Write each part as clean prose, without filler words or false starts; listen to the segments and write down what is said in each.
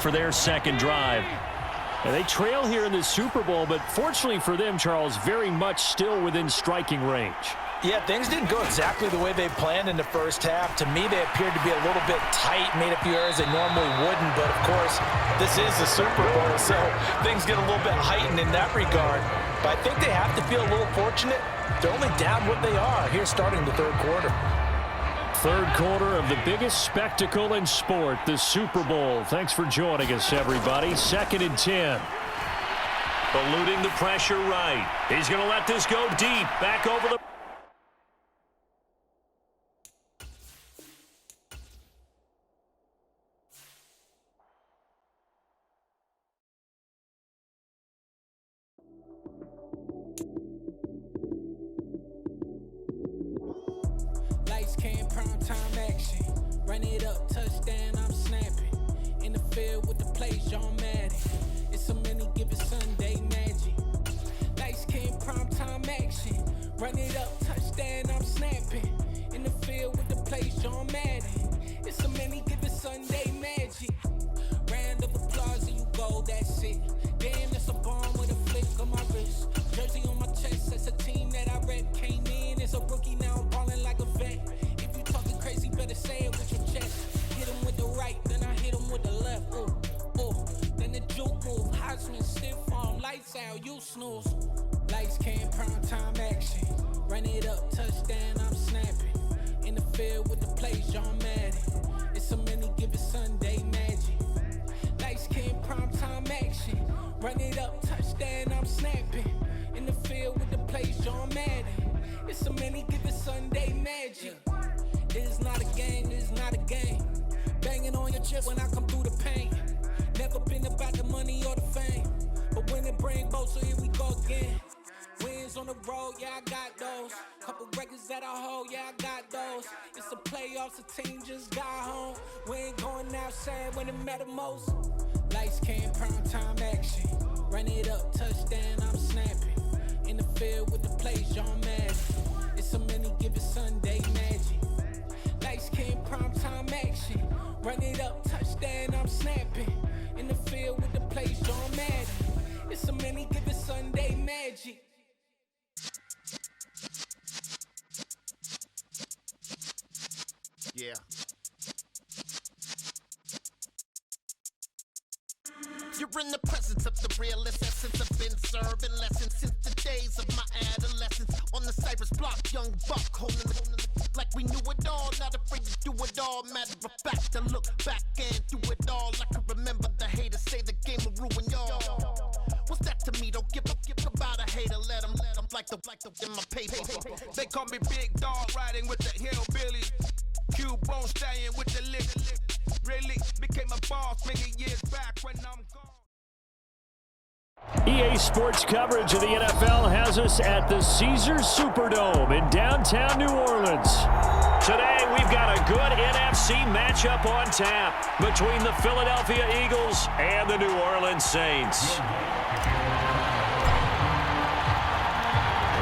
for their second drive. And they trail here in the Super Bowl, but fortunately for them, Charles, very much still within striking range. Yeah, things didn't go exactly the way they planned in the first half. To me, they appeared to be a little bit tight, made a few errors they normally wouldn't. But, of course, this is the Super Bowl, so things get a little bit heightened in that regard. But I think they have to feel a little fortunate. They're only down what they are here starting the third quarter. Third quarter of the biggest spectacle in sport, the Super Bowl. Thanks for joining us, everybody. 2nd and 10. Eluding the pressure right. He's going to let this go deep. Back over the... Lights came, prime time action. Run it up, touchdown, I'm snapping. In the field with the plays, John Madden. It's so many, give it Sunday magic. Lights came, prime time action. Run it up, touchdown, I'm snapping. In the field with the plays, John Madden. It's so many, give it Sunday magic. Round of applause and you go, that's it. Damn, that's a bomb with a flick on my wrist. Jersey on my chest, that's a team that I rep. Came in as a rookie, now I'm balling like a vet. If you talking crazy, better say it with your chest. Hit him with the right, then I hit him with the left. Ooh, ooh, then the juke move. Heisman stiff arm, lights out, you snooze. Lights came, prime time action. Run it up, touchdown, I'm snapping. In the field with the plays, John Madden. It's so many, give it Sunday magic. Lights came, prime time action. Run it up, touchdown, I'm snapping. In the field with the plays, John Madden. It's so many, give it Sunday magic. It is not a game, it is not a game. Banging on your chest when I come through the pain. Never been about the money or the fame. But when it bring both, so here we go again. Wins on the road, yeah, I got those. Couple records that I hold, yeah, I got those. It's the playoffs, the team just got home. We ain't going outside when it matter most. Lights came, prime time action. Run it up, touchdown, I'm snapping. In the field with the plays, John Madden. It's so many, give it Sunday magic. Lights came, prime time action. Run it up, touchdown, I'm snapping. In the field with the plays, John Madden. It's so many, give it Sunday magic. Yeah. You're in the presence of the realest essence. I've been serving lessons since the days of my adolescence. On the Cypress block, young buck holding it like we knew it all. Not afraid to do it all. Matter of fact, I look back and do it all. I can remember the haters say the game will ruin y'all. What's that to me? Don't give about a hater. Let them like the in my paper. They call me Big Dog, riding with the hillbillies. Cube-bone stallion with the lick. Really became a boss many years back when I'm gone. EA Sports coverage of the NFL has us at the Caesars Superdome in downtown New Orleans. Today, we've got a good NFC matchup on tap between the Philadelphia Eagles and the New Orleans Saints.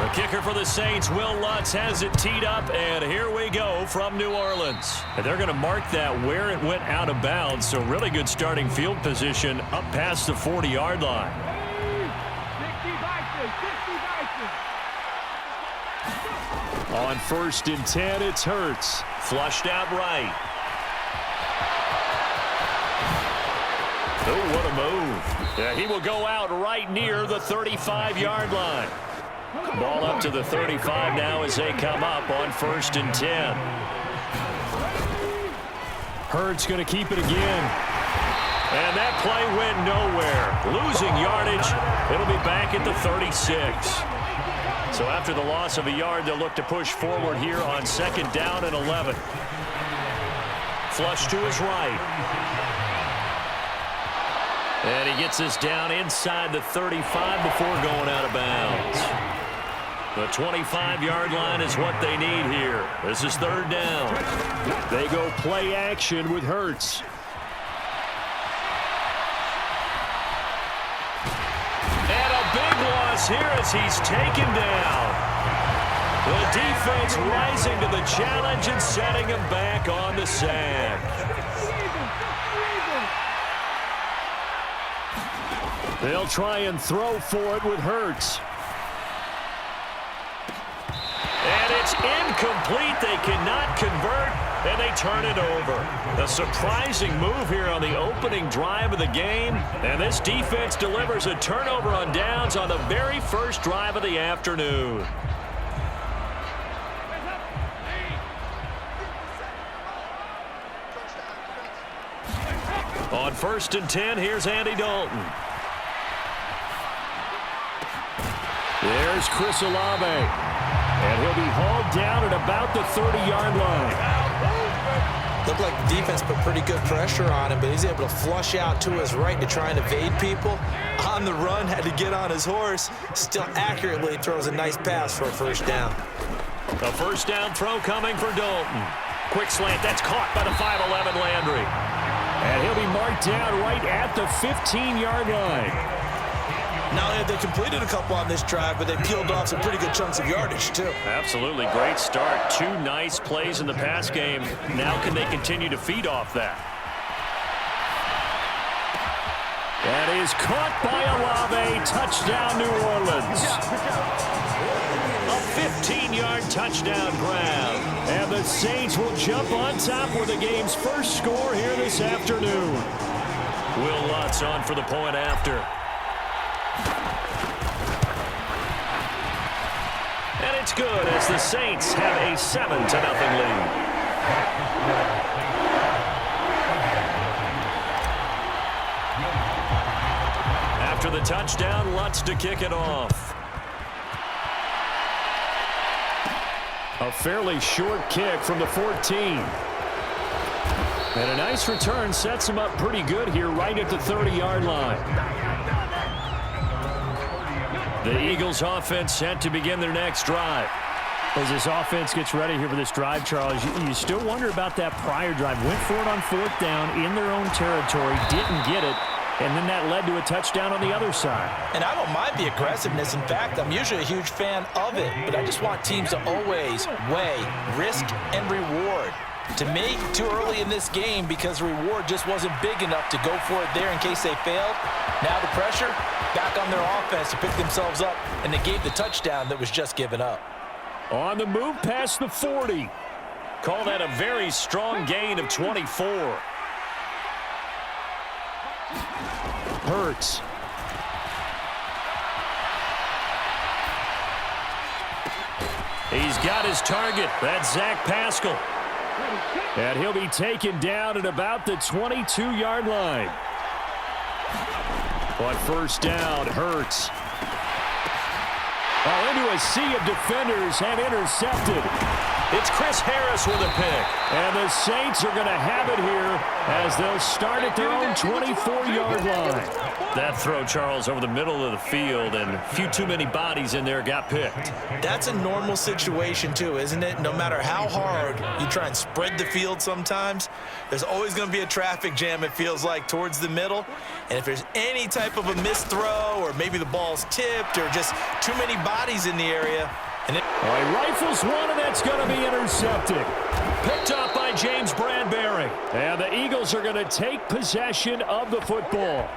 The kicker for the Saints, Will Lutz, has it teed up, and here we go from New Orleans. And they're going to mark that where it went out of bounds, so really good starting field position up past the 40-yard line. On 1st and 10, it's Hurts. Flushed out right. Oh, what a move. Yeah, he will go out right near the 35-yard line. Ball up to the 35 now as they come up on 1st and 10. Hurts going to keep it again. And that play went nowhere. Losing yardage. It'll be back at the 36. So after the loss of a yard, they'll look to push forward here on 2nd down and 11. Flush to his right. And he gets this down inside the 35 before going out of bounds. The 25-yard line is what they need here. This is 3rd down. They go play action with Hurts. And a big loss here as he's taken down. The defense rising to the challenge and setting him back on the sack. They'll try and throw for it with Hurts. And it's incomplete. They cannot convert, and they turn it over. A surprising move here on the opening drive of the game, and this defense delivers a turnover on downs on the very first drive of the afternoon. On 1st and 10, here's Andy Dalton. There's Chris Olave. And he'll be hauled down at about the 30-yard line. Looked like the defense put pretty good pressure on him, but he's able to flush out to his right to try and evade people. On the run, had to get on his horse. Still accurately throws a nice pass for a first down. A first down throw coming for Dalton. Quick slant, that's caught by the 5'11 Landry. And he'll be marked down right at the 15-yard line. Not only have they completed a couple on this drive, but they peeled off some pretty good chunks of yardage, too. Absolutely. Great start. 2 nice plays in the pass game. Now can they continue to feed off that? That is caught by Olave. Touchdown, New Orleans. A 15-yard touchdown grab. And the Saints will jump on top with the game's first score here this afternoon. Will Lutz on for the point after. And it's good as the Saints have a 7-0 lead. After the touchdown, Lutz to kick it off. A fairly short kick from the 14. And a nice return sets him up pretty good here right at the 30-yard line. The Eagles offense set to begin their next drive. As this offense gets ready here for this drive, Charles, you still wonder about that prior drive. Went for it on 4th down in their own territory, didn't get it, and then that led to a touchdown on the other side. And I don't mind the aggressiveness. In fact, I'm usually a huge fan of it, but I just want teams to always weigh risk and reward. To me, too early in this game because reward just wasn't big enough to go for it there in case they failed. Now the pressure back on their offense to pick themselves up, and they gave the touchdown that was just given up. On the move past the 40. Call that a very strong gain of 24. Hurts. He's got his target. That's Zach Pascal. And he'll be taken down at about the 22-yard line. On 1st down, Hurts. Into a sea of defenders and intercepted. It's Chris Harris with a pick. And the Saints are going to have it here as they'll start at their own 24-yard line. That throw, Charles, over the middle of the field, and a few too many bodies in there got picked. That's a normal situation, too, isn't it? No matter how hard you try and spread the field sometimes, there's always going to be a traffic jam, it feels like, towards the middle. And if there's any type of a missed throw or maybe the ball's tipped or just too many bodies in the area, and he rifles one, and that's going to be intercepted. Picked up by James Bradbury. And the Eagles are going to take possession of the football.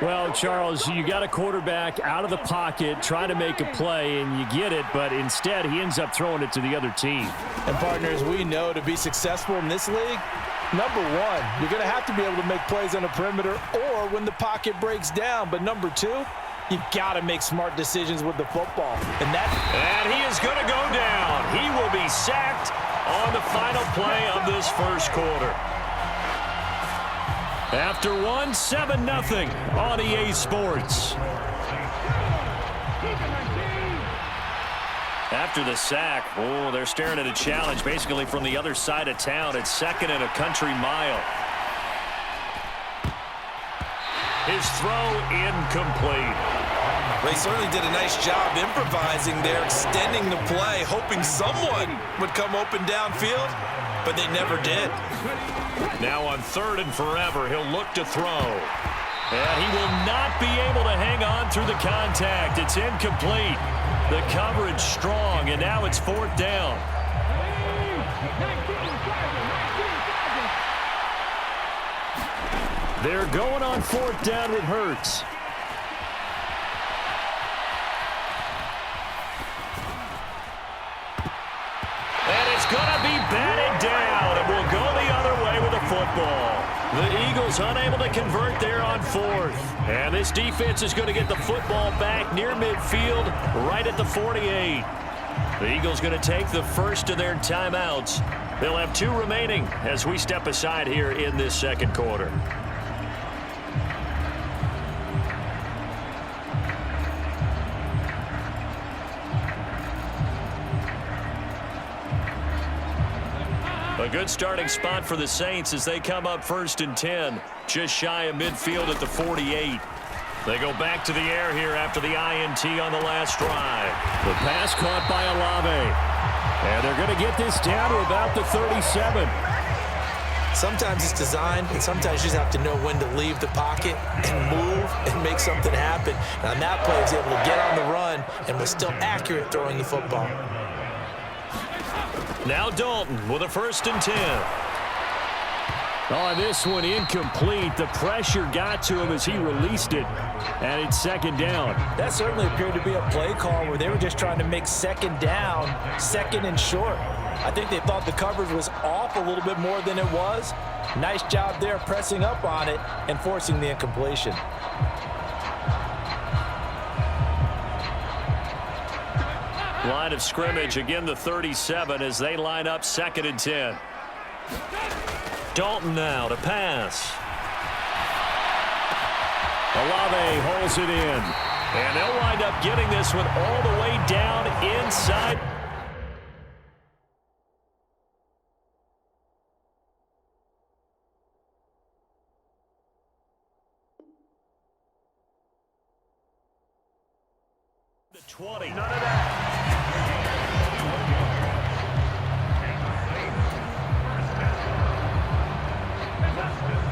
Well, Charles, you got a quarterback out of the pocket trying to make a play, and you get it, but instead he ends up throwing it to the other team. And, partners, we know to be successful in this league, number one, you're going to have to be able to make plays on the perimeter or when the pocket breaks down. But number two, you've got to make smart decisions with the football. And he is going to go down. He will be sacked on the final play of this first quarter. After one, 7-0 on EA Sports. After the sack, they're staring at a challenge basically from the other side of town. It's 2nd and a country mile. His throw incomplete. They certainly did a nice job improvising there, extending the play, hoping someone would come open downfield, but they never did. Now on 3rd and forever, he'll look to throw. And he will not be able to hang on through the contact. It's incomplete. The coverage strong, and now it's 4th down. They're going on 4th down with Hurts. Eagles unable to convert there on fourth. And this defense is going to get the football back near midfield, right at the 48. The Eagles going to take the first of their timeouts. They'll have 2 remaining as we step aside here in this second quarter. A good starting spot for the Saints as they come up 1st and 10, just shy of midfield at the 48. They go back to the air here after the INT on the last drive. The pass caught by Olave. And they're going to get this down to about the 37. Sometimes it's designed, and sometimes you just have to know when to leave the pocket and move and make something happen. And on that play, he was able to get on the run and was still accurate throwing the football. Now Dalton with a 1st and 10. On this one, incomplete. The pressure got to him as he released it, and it's 2nd down. That certainly appeared to be a play call where they were just trying to make 2nd down, 2nd and short. I think they thought the coverage was off a little bit more than it was. Nice job there pressing up on it and forcing the incompletion. Line of scrimmage, again the 37 as they line up 2nd and 10. Dalton now to pass. Olave holds it in. And they'll wind up getting this one all the way down inside. The 20. None of that.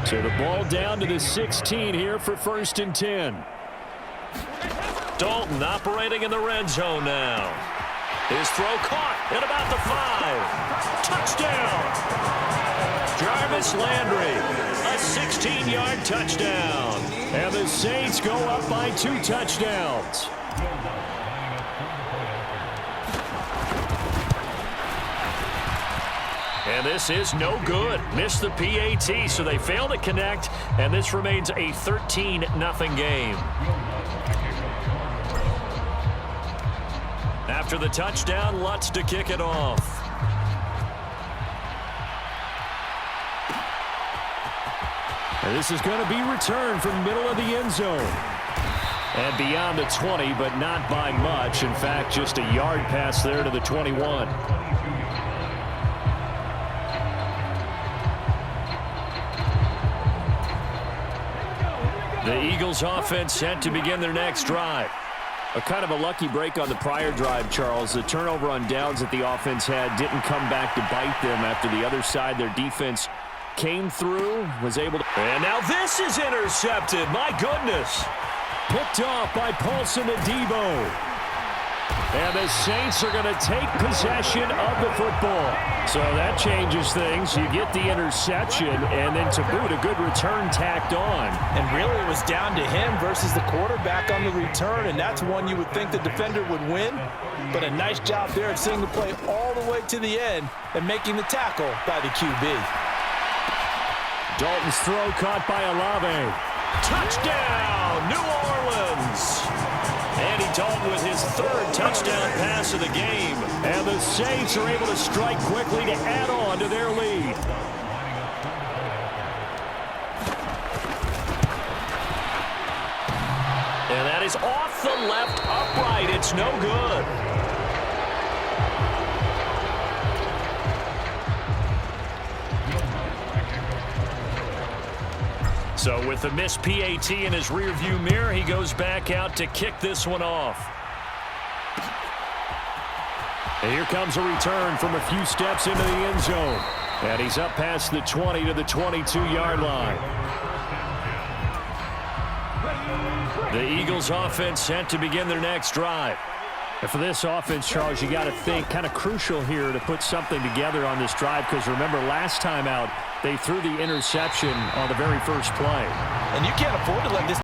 So the ball down to the 16 here for 1st and 10. Dalton operating in the red zone now. His throw caught at about the 5. Touchdown! Jarvis Landry, a 16-yard touchdown. And the Saints go up by 2 touchdowns. And this is no good. Missed the PAT, so they fail to connect, and this remains a 13-0 game. After the touchdown, Lutz to kick it off. And this is going to be returned from middle of the end zone. And beyond the 20, but not by much. In fact, just a yard pass there to the 21. The Eagles offense set to begin their next drive. A kind of a lucky break on the prior drive, Charles. The turnover on downs that the offense had didn't come back to bite them after the other side. Their defense came through, was able to... And now this is intercepted. My goodness. Picked off by Paulson Adebo. And the Saints are going to take possession of the football. So that changes things. You get the interception, and then to boot, a good return tacked on. And really, it was down to him versus the quarterback on the return, and that's one you would think the defender would win. But a nice job there of seeing the play all the way to the end and making the tackle by the QB. Dalton's throw caught by Olave. Touchdown, New Orleans! Andy Dalton with his 3rd touchdown pass of the game. And the Saints are able to strike quickly to add on to their lead. And that is off the left upright. It's no good. So with the missed PAT in his rearview mirror, he goes back out to kick this one off. And here comes a return from a few steps into the end zone. And he's up past the 20 to the 22-yard line. The Eagles offense set to begin their next drive. And for this offense, Charles, you got to think kind of crucial here to put something together on this drive, because remember last time out, they threw the interception on the very first play. And you can't afford to let this